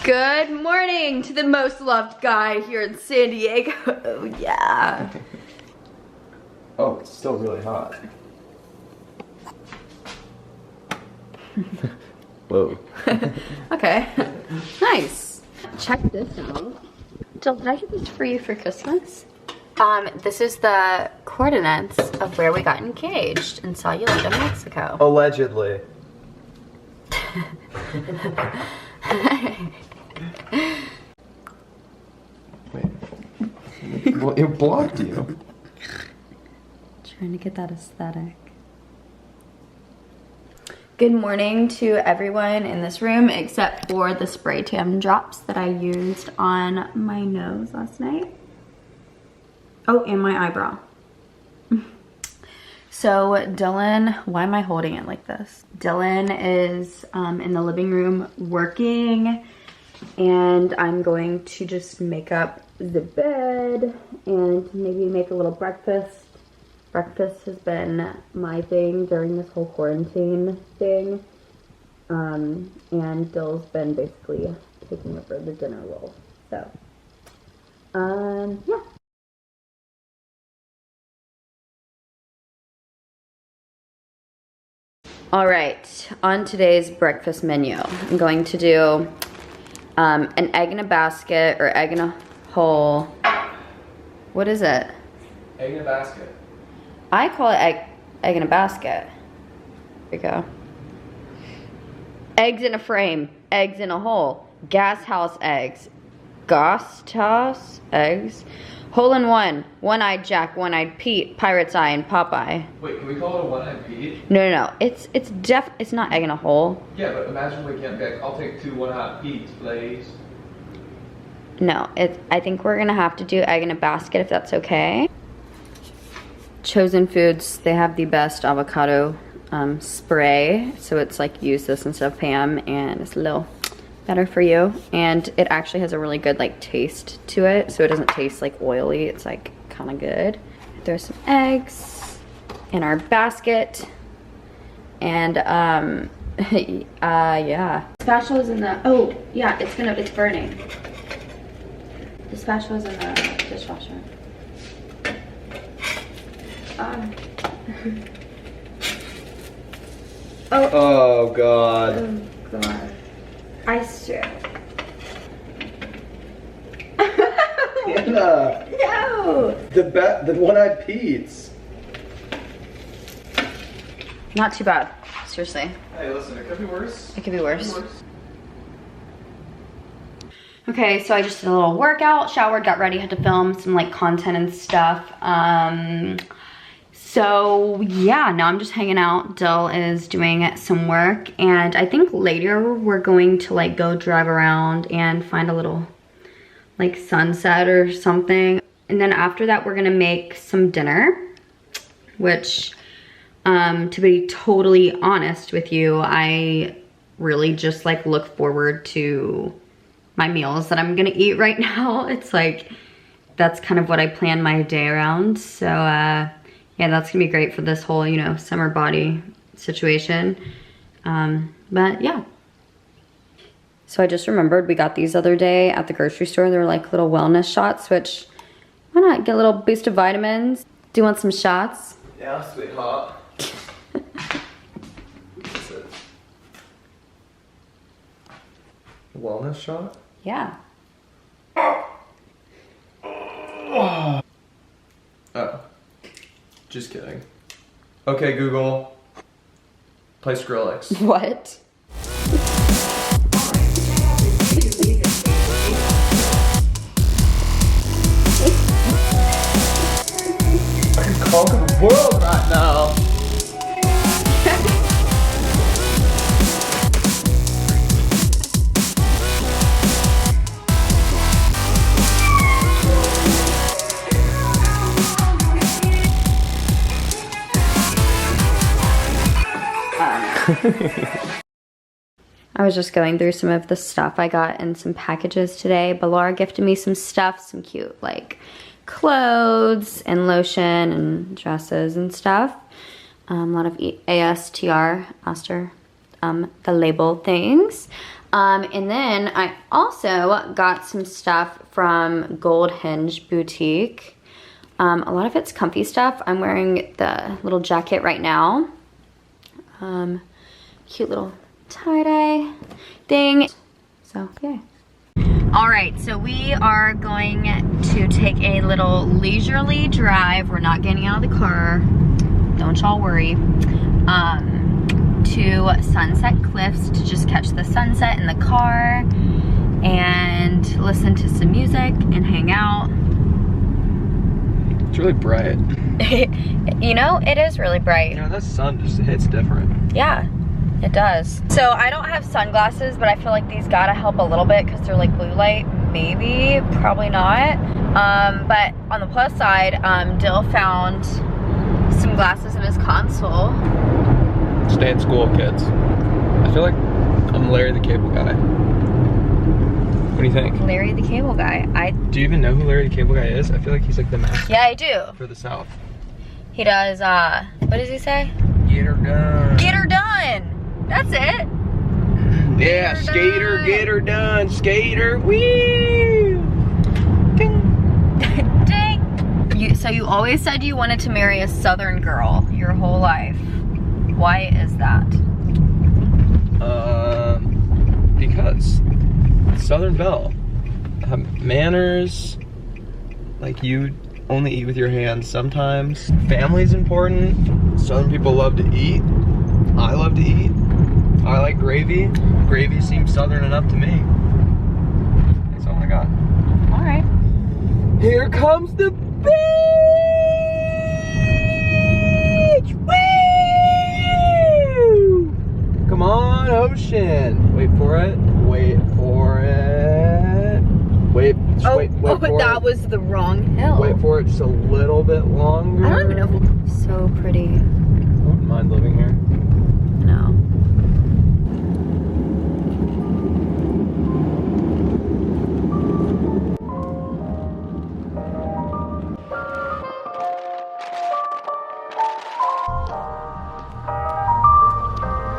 Good morning to the most loved guy here in San Diego. Oh, yeah. Oh, it's still really hot. Whoa. Okay. Nice. Check this out. Jill, did I get this for you for Christmas? This is the coordinates of where we got engaged in Sayulita, Mexico. Allegedly. Wait. Well, it blocked you. Trying to get that aesthetic. Good morning to everyone in this room except for the spray tan drops that I used on my nose last night. Oh, and my eyebrow. So Dylan, why am I holding it like this? Dylan is in the living room working, and I'm going to just make up the bed and maybe make a little breakfast. Breakfast has been my thing during this whole quarantine thing. And Dill's been basically taking over the dinner role. So, yeah. All right, on today's breakfast menu, I'm going to do an egg in a basket or egg in a hole. What is it? Egg in a basket. I call it egg in a basket. There you go. Eggs in a frame, eggs in a hole, gas house eggs, ghost house eggs, hole in one-eyed Jack, one-eyed Pete, Pirate's Eye, and Popeye. Wait, can we call it a one-eyed Pete? No. It's not egg in a hole. Yeah, but imagine we can't pick. I'll take 2 one-eyed Pete's, please. No, I think we're gonna have to do egg in a basket if that's okay. Chosen Foods, they have the best avocado spray, so it's like use this instead of Pam, and it's a little better for you, and it actually has a really good like taste to it, so it doesn't taste like oily. It's like kind of good. There's some eggs in our basket, and yeah, spatula's in the, oh yeah, it's burning. The spatula's in the dishwasher. Oh god. Oh god. Ice strip. Anna. No. The one-eyed Pete's. Not too bad. Seriously. Hey, listen, it could be worse. It could be worse. Okay, so I just did a little workout, showered, got ready, had to film some like content and stuff. So yeah, now I'm just hanging out. Dill is doing some work, and I think later we're going to like go drive around and find a little like sunset or something. And then after that, we're gonna make some dinner, which to be totally honest with you, I really just like look forward to my meals that I'm gonna eat right now. It's like, that's kind of what I plan my day around. So yeah, that's gonna be great for this whole, you know, summer body situation. But yeah. So I just remembered we got these the other day at the grocery store. They were like little wellness shots, which why not get a little boost of vitamins? Do you want some shots? Yeah, sweetheart. What's it? Wellness shot? Yeah. Oh. Just kidding. Okay, Google. Play Skrillex. What? I can conquer the world right now. I was just going through some of the stuff I got in some packages today. But Laura gifted me some stuff, some cute like clothes and lotion and dresses and stuff. A lot of ASTR, the label things. And then I also got some stuff from Gold Hinge Boutique. A lot of it's comfy stuff. I'm wearing the little jacket right now. Cute little tie-dye thing. So, yeah. All right, so we are going to take a little leisurely drive. We're not getting out of the car. Don't y'all worry. To Sunset Cliffs to just catch the sunset in the car and listen to some music and hang out. It's really bright. You know, it is really bright. Yeah, that sun just hits different. Yeah, it does. So I don't have sunglasses, but I feel like these gotta help a little bit because they're like blue light. Maybe, probably not. But on the plus side, Dill found some glasses in his console. Stay in school, kids. I feel like I'm Larry the Cable Guy. What do you think? Larry the Cable Guy. Do you even know who Larry the Cable Guy is? I feel like he's like the mascot. Yeah, I do. For the South. He does, what does he say? Get her done. Get her done. That's it. Yeah, Get her skater, done. get her done, skater, woo! Ding. Dang. So you always said you wanted to marry a Southern girl your whole life. Why is that? Because Southern Belle have manners, like you only eat with your hands sometimes. Family's important. Southern people love to eat. I love to eat. I like gravy. Gravy seems Southern enough to me. That's all I got. All right. Here comes the beach! Woo! Come on, ocean. Wait for it. Wait for it. Wait, just wait for that it. was the wrong hill. Wait for it just a little bit longer. I don't even know. So pretty. I wouldn't mind living here. No.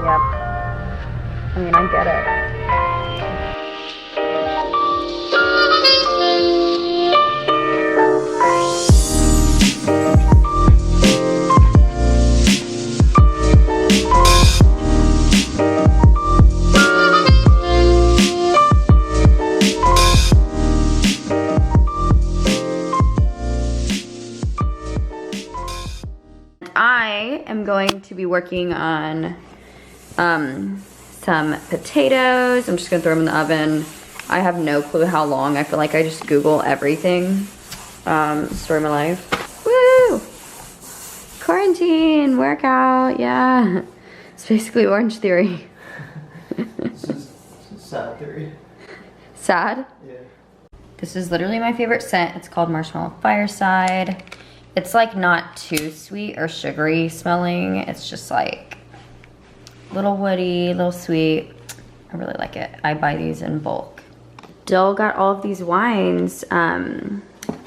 Yep. I mean, I get it. I am going to be working on some potatoes. I'm just gonna throw them in the oven. I have no clue how long. I feel like I just Google everything. Story of my life. Woo! Quarantine, workout, yeah. It's basically Orange Theory. This is sad theory. Sad? Yeah. This is literally my favorite scent. It's called Marshmallow Fireside. It's like not too sweet or sugary smelling. It's just like a little woody, a little sweet. I really like it. I buy these in bulk. Dill got all of these wines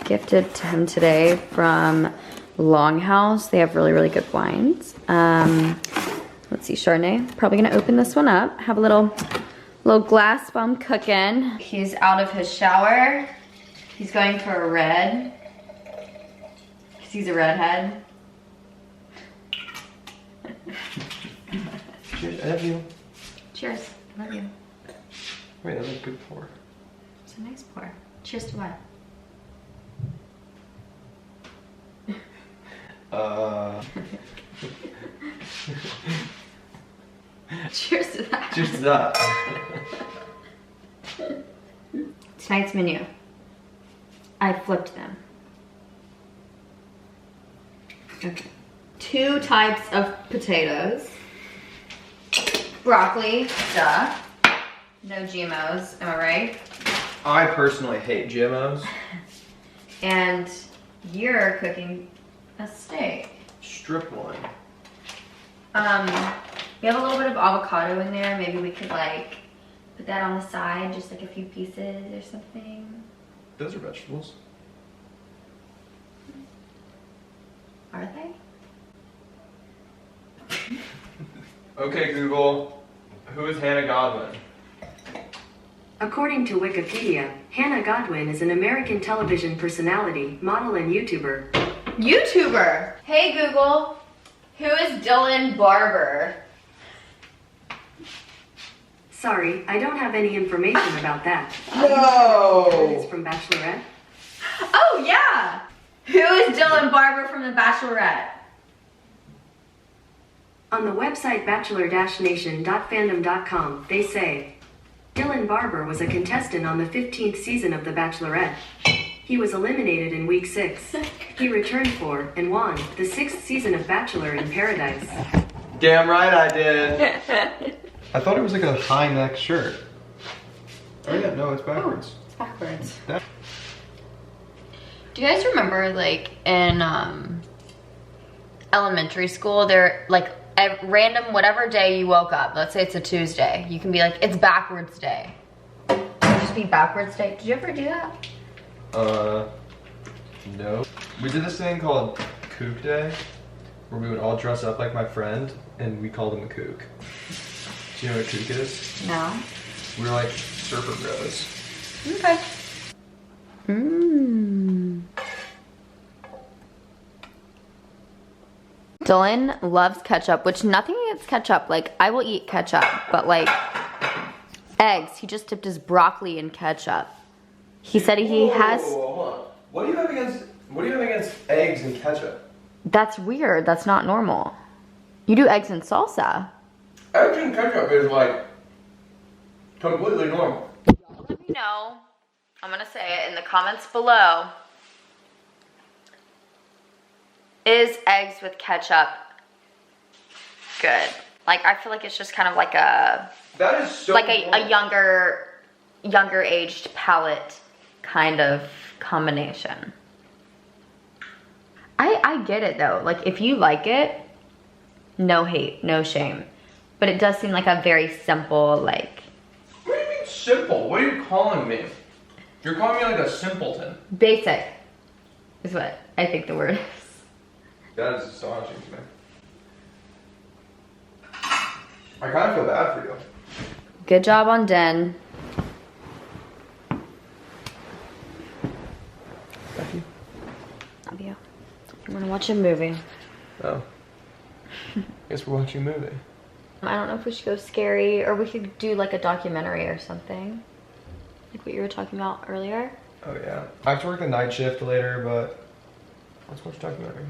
gifted to him today from Longhouse. They have really, really good wines. Let's see, Chardonnay. Probably gonna open this one up. Have a little glass while I'm cooking. He's out of his shower. He's going for a red. Cause he's a redhead. Cheers, I love you. Cheers, I love you. Wait, that was a good pour. It's a nice pour. Cheers to what? Cheers to that. Cheers to that. Tonight's menu. I flipped them. Okay. 2 types of potatoes. Broccoli, duh. No GMOs, am I right? I personally hate GMOs. And you're cooking a steak. Strip loin. We have a little bit of avocado in there. Maybe we could like put that on the side, just like a few pieces or something. Those are vegetables. Are they? Okay, Google. Who is Hannah Godwin? According to Wikipedia, Hannah Godwin is an American television personality, model, and YouTuber. YouTuber! Hey Google, who is Dylan Barber? Sorry, I don't have any information about that. No! It's from Bachelorette. Oh yeah! Who is Dylan Barber from The Bachelorette? On the website bachelor-nation.fandom.com, they say, Dylan Barber was a contestant on the 15th season of The Bachelorette. He was eliminated in week 6. He returned for, and won, the 6th season of Bachelor in Paradise. Damn right I did. I thought it was like a high neck shirt. Oh yeah, no, it's backwards. It's backwards. That Do you guys remember, like, in elementary school, there, like, random whatever day you woke up, let's say it's a Tuesday, you can be like, it's backwards day. Just be backwards day. Did you ever do that? No. We did this thing called Kook Day, where we would all dress up like my friend, and we called him a kook. Do you know what a kook is? No. We were like surfer bros. Okay. Mmm. Dylan loves ketchup, which nothing against ketchup. Like, I will eat ketchup, but like eggs, he just dipped his broccoli in ketchup. He said he has. Hold on. What do you have against eggs and ketchup? That's weird. That's not normal. You do eggs and salsa. Eggs and ketchup is like completely normal. Let me know. I'm gonna say it in the comments below. Is eggs with ketchup good? Like, I feel like it's just kind of like a, That is so like a younger aged palate kind of combination. I get it though. Like, if you like it, no hate, no shame. But it does seem like a very simple, like. What do you mean simple? What are you calling me? You're calling me like a simpleton. Basic is what I think the word is. That is astonishing to me. I kind of feel bad for you. Good job on Den. Thank you. Love you. I'm gonna watch a movie. Oh. Guess we're watching a movie. I don't know if we should go scary, or we could do like a documentary or something. Like what you were talking about earlier. Oh yeah. I have to work the night shift later, but let's watch a documentary.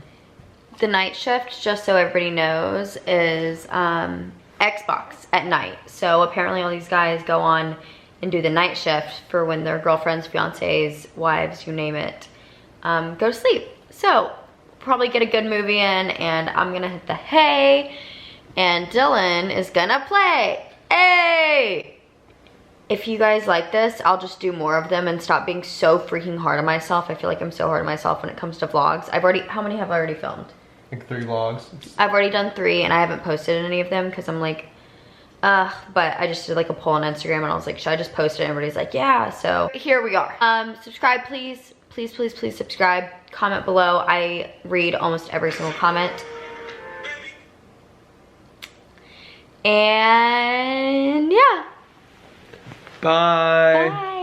The night shift, just so everybody knows, is Xbox at night. So apparently all these guys go on and do the night shift for when their girlfriends, fiancés, wives, you name it, go to sleep. So probably get a good movie in, and I'm gonna hit the hay, and Dylan is gonna play. Hey! If you guys like this, I'll just do more of them and stop being so freaking hard on myself. I feel like I'm so hard on myself when it comes to vlogs. How many have I already filmed? Like 3 vlogs. I've already done 3, and I haven't posted any of them because I'm like, ugh. But I just did like a poll on Instagram, and I was like, should I just post it? And everybody's like, yeah. So here we are. Subscribe, please. Please, please, please subscribe. Comment below. I read almost every single comment. And yeah. Bye. Bye.